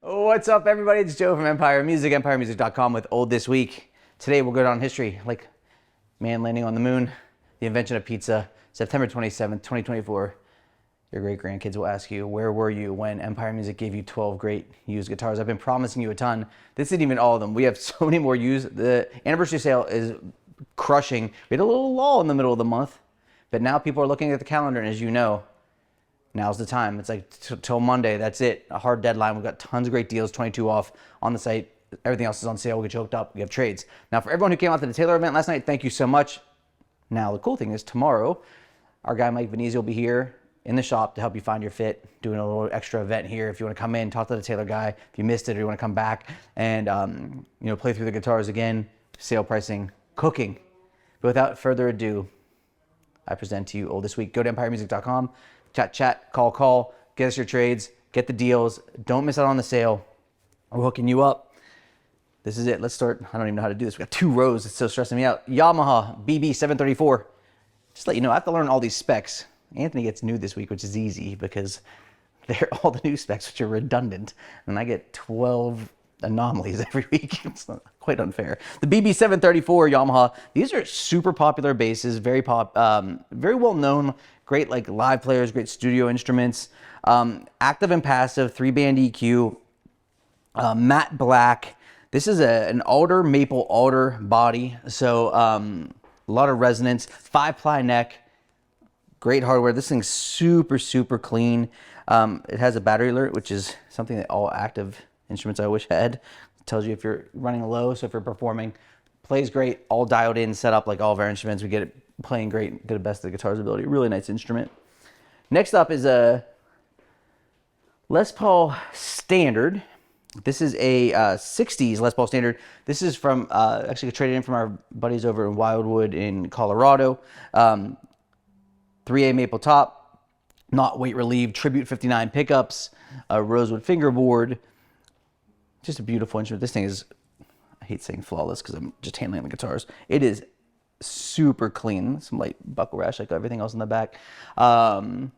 What's up, everybody? It's Joe from Empire Music, empiremusic.com with Old This Week. Today we'll go down history like man landing on the moon, the invention of pizza, September 27th, 2024. Your great-grandkids will ask you, where were you when Empire Music gave you 12 great used guitars? I've been promising you a ton. This isn't even all of them. We have so many more used. The anniversary sale is crushing. We had a little lull in the middle of the month, but now people are looking at the calendar, and as you know, now's the time. It's like till Monday, that's it. A hard deadline. We've got tons of great deals, 22 off on the site. Everything else is on sale. We get choked up. We have trades. Now, for everyone who came out to the Taylor event last night, thank you so much. Now, the cool thing is tomorrow, our guy Mike Venezia will be here in the shop to help you find your fit, doing a little extra event here. If you want to come in, talk to the Taylor guy, if you missed it or you want to come back and play through the guitars again, sale pricing, cooking. But without further ado, I present to you Old This Week. Go to empiremusic.com, chat, call, get us your trades, get the deals. Don't miss out on the sale. We're hooking you up. This is it. Let's start. I don't even know how to do this. We got 2 rows. It's so stressing me out. YAMAHA BB734. Just to let you know, I have to learn all these specs. Anthony gets new this week, which is easy because they're all the new specs, which are redundant. And I get 12 anomalies every week. It's not quite unfair. The BB734 Yamaha. These are super popular basses, very well known, great like live players, great studio instruments. Active and passive, 3-band EQ, matte black. This is an alder, maple alder body, so a lot of resonance. 5-ply neck. Great hardware. This thing's super clean. It has a battery alert, which is something that all active instruments I wish had. It tells you if you're running low, so if you're performing. Plays great, all dialed in, set up like all of our instruments. We get it playing great, get the best of the guitar's ability. Really nice instrument. Next up is a Les Paul Standard. This is a 60s Les Paul Standard. This is from, actually traded in from our buddies over in WILDWOOD in Colorado. 3A maple top, not weight relieved, Tribute 59 pickups, rosewood fingerboard. Just a beautiful instrument. This thing is, I hate saying flawless because I'm just handling the guitars. It is super clean. Some light buckle rash like everything else in the back. Grover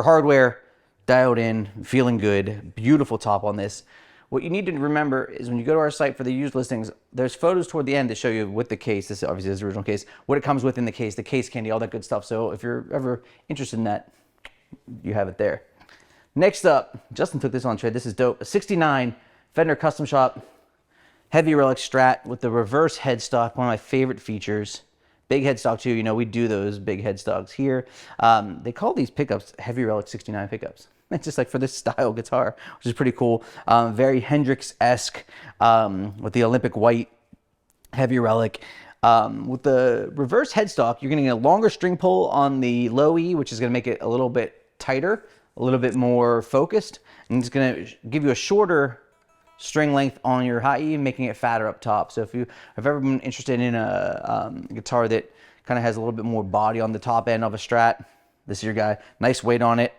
hardware, dialed in, feeling good. Beautiful top on this. What you need to remember is when you go to our site for the used listings, there's photos toward the end that show you with the case. This obviously is the original case. What it comes with in the case candy, all that good stuff. So if you're ever interested in that, you have it there. Next up, Justin took this on trade. This is dope. A 69 Fender Custom Shop Heavy Relic Strat with the reverse headstock. One of my favorite features. Big headstock too. You know, we do those big headstocks here. They call these pickups Heavy Relic 69 pickups. It's just like for this style guitar, which is pretty cool. Very Hendrix-esque with the Olympic white Heavy Relic. With the reverse headstock, you're getting a longer string pull on the low E, which is going to make it a little bit tighter, a little bit more focused, and it's going to give you a shorter string length on your high E, making it fatter up top. So if you have ever been interested in a guitar that kind of has a little bit more body on the top end of a Strat, this is your guy. Nice weight on it.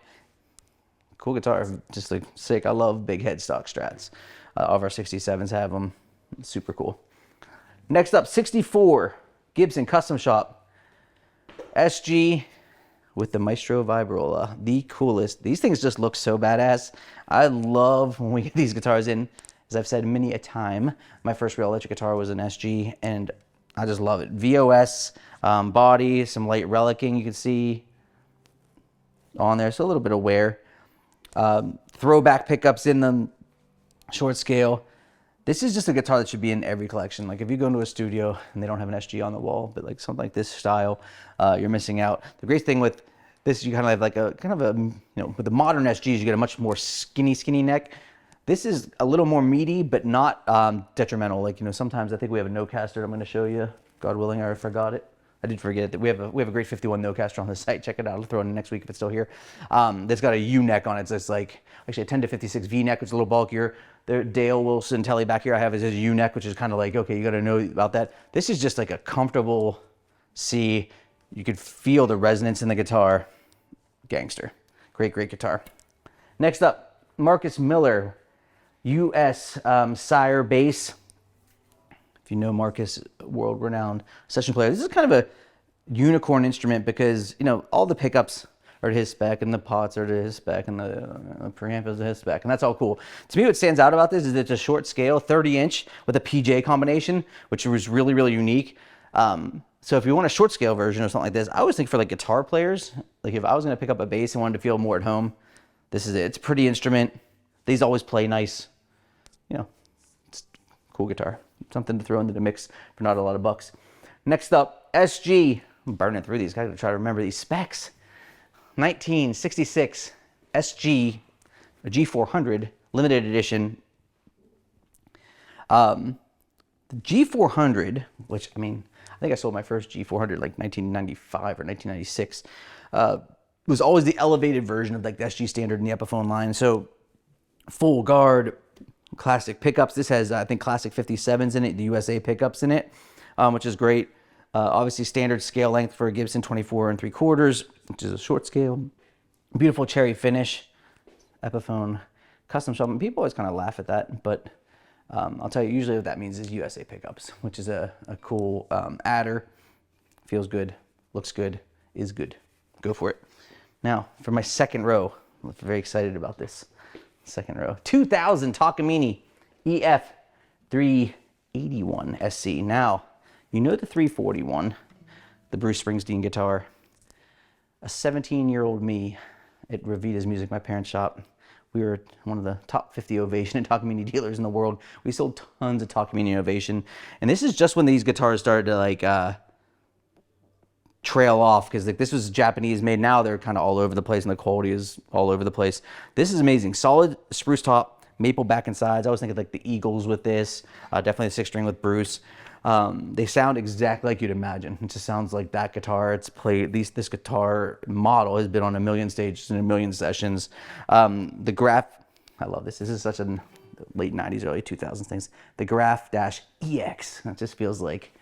Cool guitar, just like sick. I love big headstock Strats. All of our 67s have them. Super cool. Next up, 64 Gibson Custom Shop SG with the Maestro VIBROLA. The coolest. These things just look so badass. I love when we get these guitars in. As I've said many a time, my first real electric guitar was an SG, and I just love it. VOS body, some light relicing you can see on there. So a little bit of wear. Throwback pickups in them, short scale. This is just a guitar that should be in every collection. Like if you go into a studio and they don't have an SG on the wall, but like something like this style, you're missing out. The great thing with this, you kind of have like a with the modern SGs, you get a much more skinny neck. This is a little more meaty, but not detrimental. Like, sometimes I think we have a no-caster I'm going to show you. God willing, I forgot it. I did forget that we have a great 51 no-caster on the site. Check it out. I'll throw it in next week if it's still here. That's got a U-neck on it. So it's like actually a 10 to 56 V-neck, which is a little bulkier. The Dale Wilson Telly back here I have is a U-neck, which is kind of like, okay, you got to know about that. This is just like a comfortable C. You could feel the resonance in the guitar. Gangster. Great guitar. Next up, Marcus Miller, US SIRE bass. If you know Marcus, world-renowned session player. This is kind of a unicorn instrument because, all the pickups are to his spec, and the pots are to his spec, and the preamp is to his spec, and that's all cool. To me, what stands out about this is it's a short scale, 30-inch with a PJ combination, which was really, really unique. So if you want a short scale version or something like this, I always think for like guitar players, like if I was gonna pick up a bass and wanted to feel more at home, this is it. It's a pretty instrument. These always play nice. You know, it's a cool guitar. Something to throw into the mix for not a lot of bucks. Next up, SG. I'm burning through these. Gotta try to remember these specs. 1966 SG, a G400 limited edition. The G400, which, I mean, I think I sold my first G400 like 1995 or 1996, was always the elevated version of like the SG standard in the Epiphone line. So full guard, classic pickups. This has, I think, classic 57s in it, the USA pickups in it, which is great. Obviously standard scale length for a Gibson 24 3/4, which is a short scale. Beautiful cherry finish, Epiphone custom shop. People always kind of laugh at that, but I'll tell you, usually what that means is USA pickups, which is a cool adder. Feels good, looks good, is good. Go for it. Now, for my second row, I'm very excited about this. Second row, 2000 Takamine EF 381 SC. Now, you know the 341, the Bruce Springsteen guitar. A 17-year-old me at Revita's Music, my parents' shop. We were one of the top 50 Ovation and Takamine dealers in the world. We sold tons of Takamine Ovation. And this is just when these guitars started to like trail off, because like this was Japanese made. Now they're kind of all over the place and the quality is all over the place. This is amazing. Solid spruce top, maple back and sides. I was thinking like the Eagles with this. Definitely the 6-string with Bruce. They sound exactly like you'd imagine. It just sounds like that guitar. It's played, this guitar model has been on a million stages and a million sessions. The Graph, I love this. This is such a late 90s, early 2000s things. The Graph-EX. It just feels like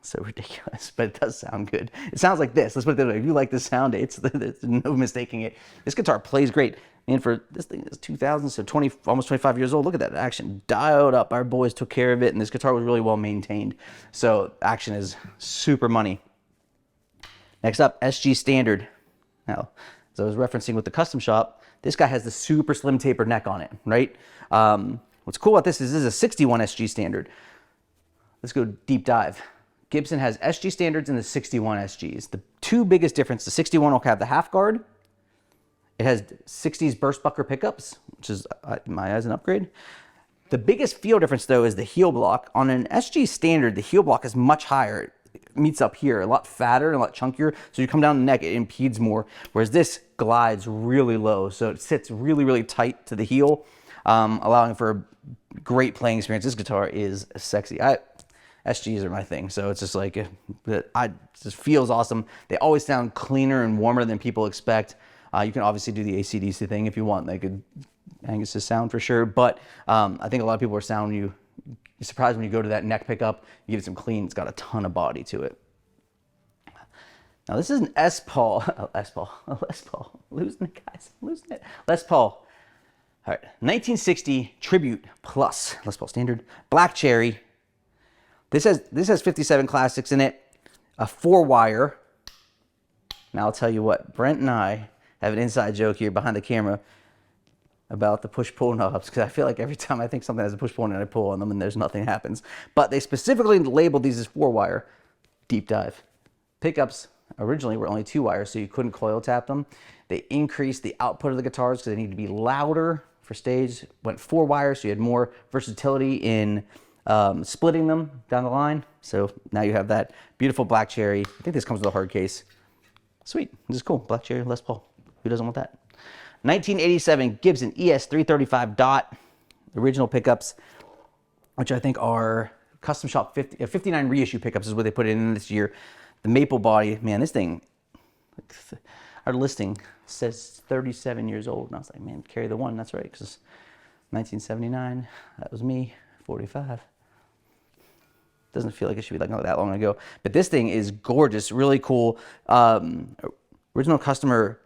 so ridiculous, but it does sound good. It sounds like this. Let's put it that way. If you like the sound, it's no mistaking it. This guitar plays great. And for this thing is 2000, so almost 25 years old. Look at that action, dialed up. Our boys took care of it, and this guitar was really well maintained. So action is super money. Next up, SG Standard. Now, as I was referencing with the custom shop, this guy has the super slim taper neck on it, right? What's cool about this is a 61 SG Standard. Let's go deep dive. Gibson has SG Standards and the 61 SGs. The two biggest difference, the 61 will have the half guard. It has 60s burst bucker pickups, which is, in my eyes, an upgrade. The biggest feel difference, though, is the heel block. On an SG Standard, the heel block is much higher. It meets up here, a lot fatter and a lot chunkier. So you come down the neck, it impedes more. Whereas this glides really low, so it sits really, really tight to the heel, allowing for a great playing experience. This guitar is sexy. SGs are my thing, so it's just like, it just feels awesome. They always sound cleaner and warmer than people expect. You can obviously do the AC/DC thing if you want, like Angus's sound for sure, but I think a lot of people are you're surprised when you go to that neck pickup, you give it some clean, it's got a ton of body to it. Now this is an Les Paul, losing it guys, losing it. Les Paul, all right, 1960 Tribute Plus, Les Paul Standard, black cherry. This has 57 classics in it, a 4-wire. Now I'll tell you what, Brent and I have an inside joke here behind the camera about the push-pull knobs, because I feel like every time I think something has a push-pull and I pull on them and there's nothing happens. But they specifically labeled these as 4-wire. Deep dive. Pickups originally were only 2 wires, so you couldn't coil tap them. They increased the output of the guitars because they need to be louder for stage. Went 4 wires, so you had more versatility in splitting them down the line. So now you have that beautiful black cherry. I think this comes with a hard case. Sweet, this is cool. Black cherry Les Paul. Who doesn't want that? 1987 Gibson ES335 Dot. Original pickups, which I think are custom shop 59 reissue pickups is what they put in this year. The maple body, man, this thing, our listing says 37 years old. And I was like, man, carry the one. That's right, because 1979, that was me, 45. Doesn't feel like it should be like not that long ago, but this thing is gorgeous, really cool. Original customer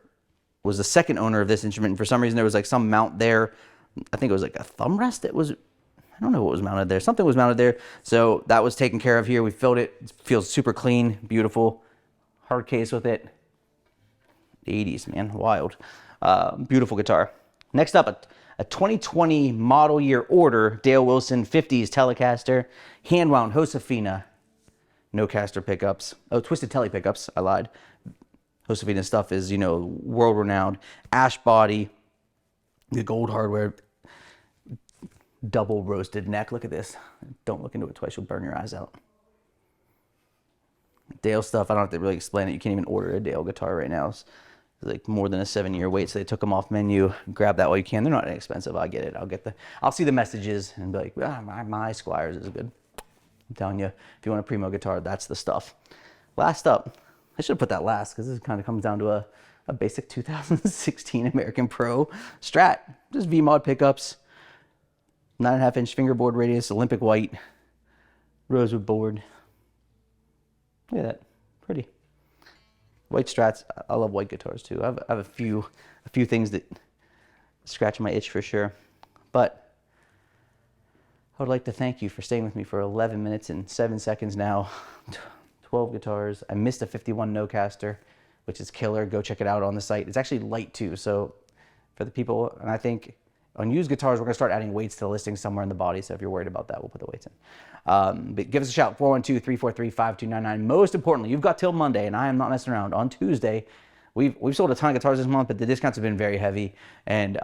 was the second owner of this instrument, and for some reason there was like some mount there. I think it was like a thumb rest that was, I don't know what was mounted there. Something was mounted there, so that was taken care of here. We filled it. It feels super clean, beautiful. Hard case with it. 80s, man, wild. Beautiful guitar. Next up, a 2020 model year order, Dale Wilson 50s Telecaster, hand-wound Josefina, no caster pickups. Oh, Twisted Telly pickups, I lied. Josefina stuff is, you know, world-renowned. Ash body, the gold hardware, double roasted neck. Look at this. Don't look into it twice, you'll burn your eyes out. Dale stuff, I don't have to really explain it. You can't even order a Dale guitar right now. It's like more than a 7-year wait, so they took them off menu. Grab that while you can. They're not inexpensive. I get it. I'll see the messages and be like, my Squires is good. I'm telling you, if you want a primo guitar, that's the stuff. Last up, I should have put that last because this kind of comes down to a basic 2016 American Pro Strat. Just V-mod pickups, 9.5-inch fingerboard radius, Olympic white, rosewood board. Look at that, pretty. White Strats, I love white guitars too. I have a few things that scratch my itch for sure. But I would like to thank you for staying with me for 11 minutes and 7 seconds now. 12 guitars. I missed a 51 no-caster, which is killer. Go check it out on the site. It's actually light too, so for the people, and I think on used guitars, we're gonna start adding weights to the listing somewhere in the body, so if you're worried about that, we'll put the weights in. But give us a shout, 412-343-5299. Most importantly, you've got till Monday, and I am not messing around. On Tuesday, we've sold a ton of guitars this month, but the discounts have been very heavy, and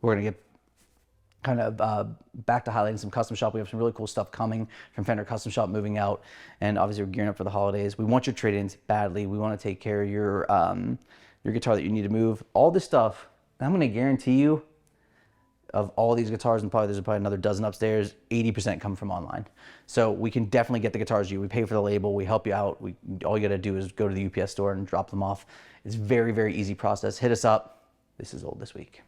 we're gonna get kind of back to highlighting some custom shop. We have some really cool stuff coming from Fender Custom Shop moving out, and obviously we're gearing up for the holidays. We want your trade-ins badly. We want to take care of your guitar that you need to move. All this stuff, I'm going to guarantee you, of all these guitars, and there's probably another dozen upstairs, 80% come from online. So we can definitely get the guitars to you. We pay for the label, we help you out. All you got to do is go to the UPS store and drop them off. It's very, very easy process. Hit us up. This is Old This Week.